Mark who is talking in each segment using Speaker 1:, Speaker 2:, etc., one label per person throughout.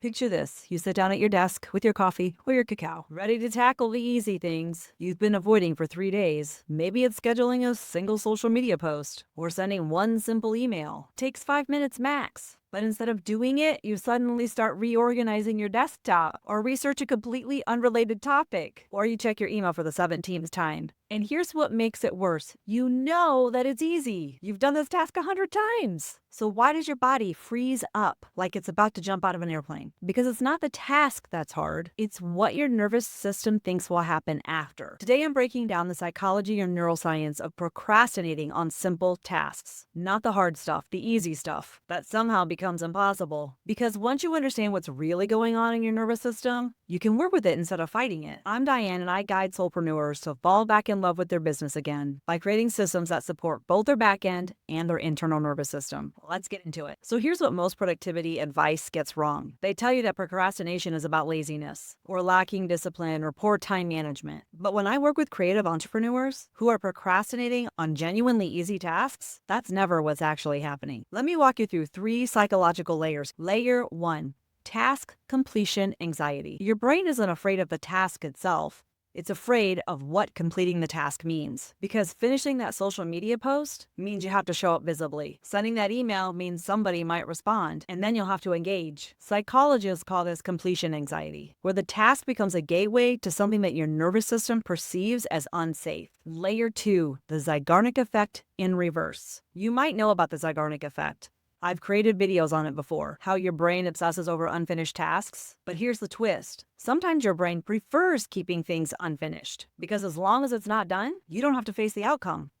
Speaker 1: Picture this. You sit down at your desk with your coffee or your cacao, ready to tackle the easy things you've been avoiding for 3 days. Maybe it's scheduling a single social media post or sending one simple email. Takes 5 minutes max. But instead of doing it, you suddenly start reorganizing your desktop or research a completely unrelated topic, or you check your email for the 17th time. And here's what makes it worse. You know that it's easy. You've done this task 100 times. So why does your body freeze up like it's about to jump out of an airplane? Because it's not the task that's hard. It's what your nervous system thinks will happen after. Today, I'm breaking down the psychology and neuroscience of procrastinating on simple tasks. Not the hard stuff, the easy stuff that somehow becomes impossible. Because once you understand what's really going on in your nervous system, you can work with it instead of fighting it. I'm Diane, and I guide soulpreneurs to fall back in love with their business again by creating systems that support both their back end and their internal nervous system. Let's get into it. So here's what most productivity advice gets wrong. They tell you that procrastination is about laziness or lacking discipline or poor time management. But when I work with creative entrepreneurs who are procrastinating on genuinely easy tasks, that's never what's actually happening. Let me walk you through 3 psychological layers. Layer 1. Task completion anxiety. Your brain isn't afraid of the task itself. It's afraid of what completing the task means. Because finishing that social media post means you have to show up visibly. Sending that email means somebody might respond, and then you'll have to engage. Psychologists call this completion anxiety, where the task becomes a gateway to something that your nervous system perceives as unsafe. Layer 2, the Zeigarnik Effect in reverse. You might know about the Zeigarnik Effect. I've created videos on it before, how your brain obsesses over unfinished tasks. But here's the twist. Sometimes your brain prefers keeping things unfinished, because as long as it's not done, you don't have to face the outcome.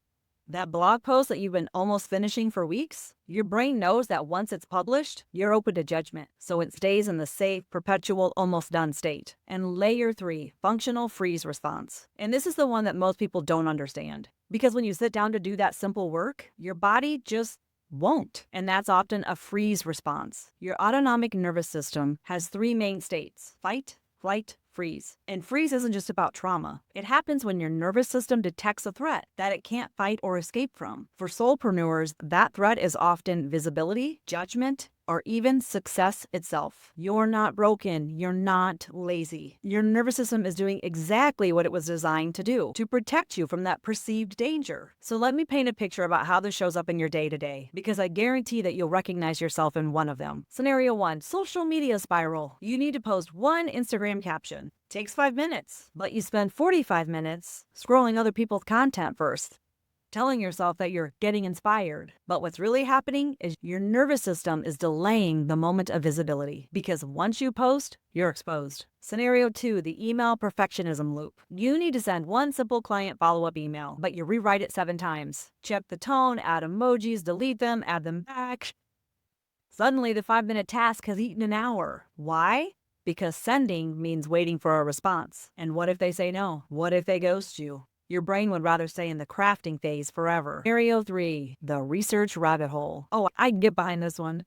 Speaker 1: That blog post that you've been almost finishing for weeks, your brain knows that once it's published, you're open to judgment. So it stays in the safe, perpetual, almost done state. And layer 3, functional freeze response. And this is the one that most people don't understand. Because when you sit down to do that simple work, your body just won't. And that's often a freeze response. Your autonomic nervous system has 3 main states: fight, flight, freeze. And freeze isn't just about trauma. It happens when your nervous system detects a threat that it can't fight or escape from. For soulpreneurs, that threat is often visibility, judgment, or even success itself. You're not broken. You're not lazy. Your nervous system is doing exactly what it was designed to do, to protect you from that perceived danger. So let me paint a picture about how this shows up in your day-to-day, because I guarantee that you'll recognize yourself in one of them. Scenario 1, social media spiral. You need to post one Instagram caption. Takes 5 minutes, but you spend 45 minutes scrolling other people's content first, telling yourself that you're getting inspired. But what's really happening is your nervous system is delaying the moment of visibility, because once you post, you're exposed. Scenario 2, the email perfectionism loop. You need to send one simple client follow-up email, but you rewrite it 7 times. Check the tone, add emojis, delete them, add them back. Suddenly, the 5-minute task has eaten an hour. Why? Because sending means waiting for a response. And what if they say no? What if they ghost you? Your brain would rather stay in the crafting phase forever. Scenario 3, the research rabbit hole. Oh, I can get behind this one.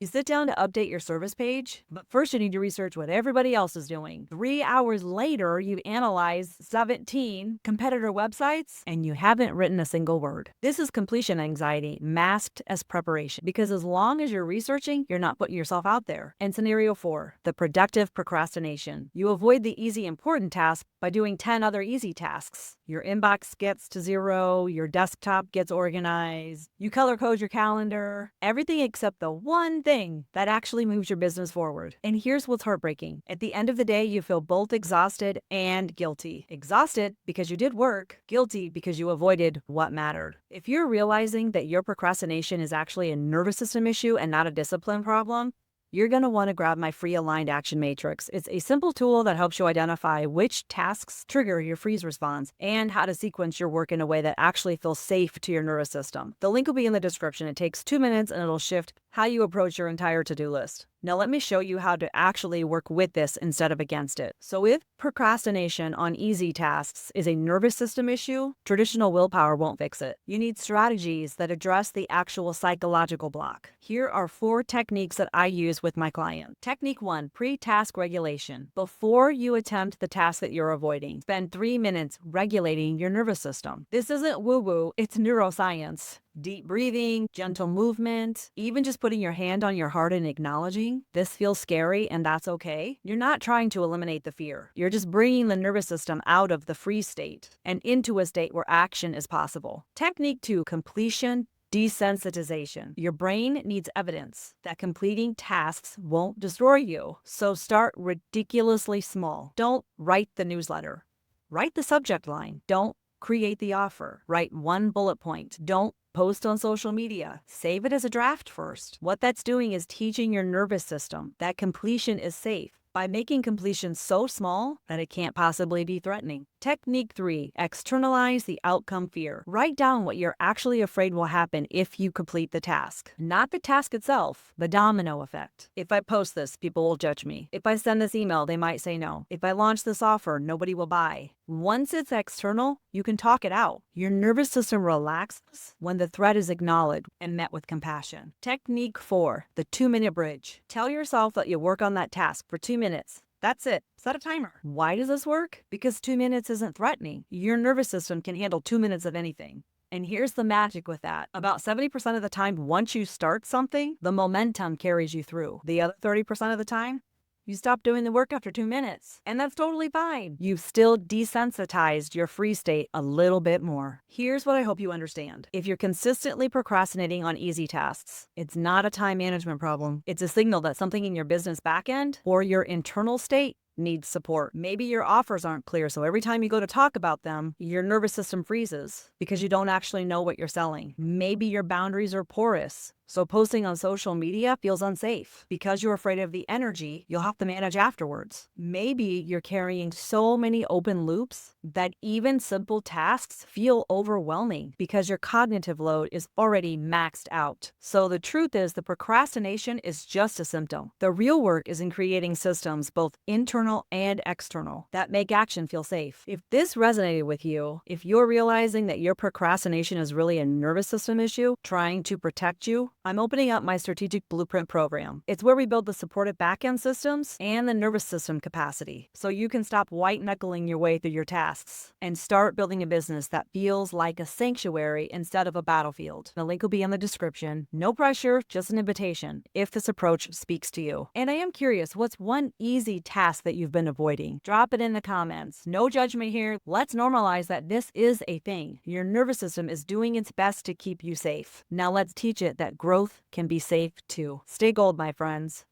Speaker 1: You sit down to update your service page, but first you need to research what everybody else is doing. 3 hours later, you analyze 17 competitor websites, and you haven't written a single word. This is completion anxiety masked as preparation, because as long as you're researching, you're not putting yourself out there. And scenario 4, the productive procrastination. You avoid the easy important task by doing 10 other easy tasks. Your inbox gets to 0, your desktop gets organized, you color code your calendar, everything except the one thing that actually moves your business forward. And here's what's heartbreaking. At the end of the day, you feel both exhausted and guilty. Exhausted because you did work, guilty because you avoided what mattered. If you're realizing that your procrastination is actually a nervous system issue and not a discipline problem, you're going to want to grab my free aligned action matrix. It's a simple tool that helps you identify which tasks trigger your freeze response and how to sequence your work in a way that actually feels safe to your nervous system. The link will be in the description. It takes 2 minutes and it'll shift how you approach your entire to-do list. Now let me show you how to actually work with this instead of against it. So if procrastination on easy tasks is a nervous system issue, traditional willpower won't fix it. You need strategies that address the actual psychological block. Here are 4 techniques that I use with my client. Technique 1, pre-task regulation. Before you attempt the task that you're avoiding, spend 3 minutes regulating your nervous system. This isn't woo-woo, it's neuroscience. Deep breathing, gentle movement, even just putting your hand on your heart and acknowledging this feels scary and that's okay. You're not trying to eliminate the fear. You're just bringing the nervous system out of the freeze state and into a state where action is possible. Technique 2, completion desensitization. Your brain needs evidence that completing tasks won't destroy you. So start ridiculously small. Don't write the newsletter. Write the subject line. Don't create the offer. Write one bullet point. Don't post on social media. Save it as a draft first. What that's doing is teaching your nervous system that completion is safe by making completion so small that it can't possibly be threatening. Technique 3, externalize the outcome fear. Write down what you're actually afraid will happen if you complete the task. Not the task itself, the domino effect. If I post this, people will judge me. If I send this email, they might say no. If I launch this offer, nobody will buy. Once it's external, you can talk it out. Your nervous system relaxes when the threat is acknowledged and met with compassion. Technique 4, the 2-minute bridge. Tell yourself that you'll work on that task for 2 minutes. That's it. Set a timer. Why does this work? Because 2 minutes isn't threatening. Your nervous system can handle 2 minutes of anything. And here's the magic with that. About 70% of the time, once you start something, the momentum carries you through. The other 30% of the time, you stop doing the work after 2 minutes, and that's totally fine. You've still desensitized your free state a little bit more. Here's what I hope you understand. If you're consistently procrastinating on easy tasks, it's not a time management problem. It's a signal that something in your business backend or your internal state needs support. Maybe your offers aren't clear, so every time you go to talk about them, your nervous system freezes because you don't actually know what you're selling. Maybe your boundaries are porous, so posting on social media feels unsafe because you're afraid of the energy you'll have to manage afterwards. Maybe you're carrying so many open loops that even simple tasks feel overwhelming because your cognitive load is already maxed out. So the truth is, the procrastination is just a symptom. The real work is in creating systems, both internal and external, that make action feel safe. If this resonated with you, if you're realizing that your procrastination is really a nervous system issue trying to protect you, I'm opening up my Strategic Blueprint program. It's where we build the supportive backend systems and the nervous system capacity so you can stop white-knuckling your way through your tasks and start building a business that feels like a sanctuary instead of a battlefield. The link will be in the description. No pressure, just an invitation if this approach speaks to you. And I am curious, what's one easy task that you've been avoiding? Drop it in the comments. No judgment here. Let's normalize that this is a thing. Your nervous system is doing its best to keep you safe. Now let's teach it that growth can be safe too. Stay gold, my friends.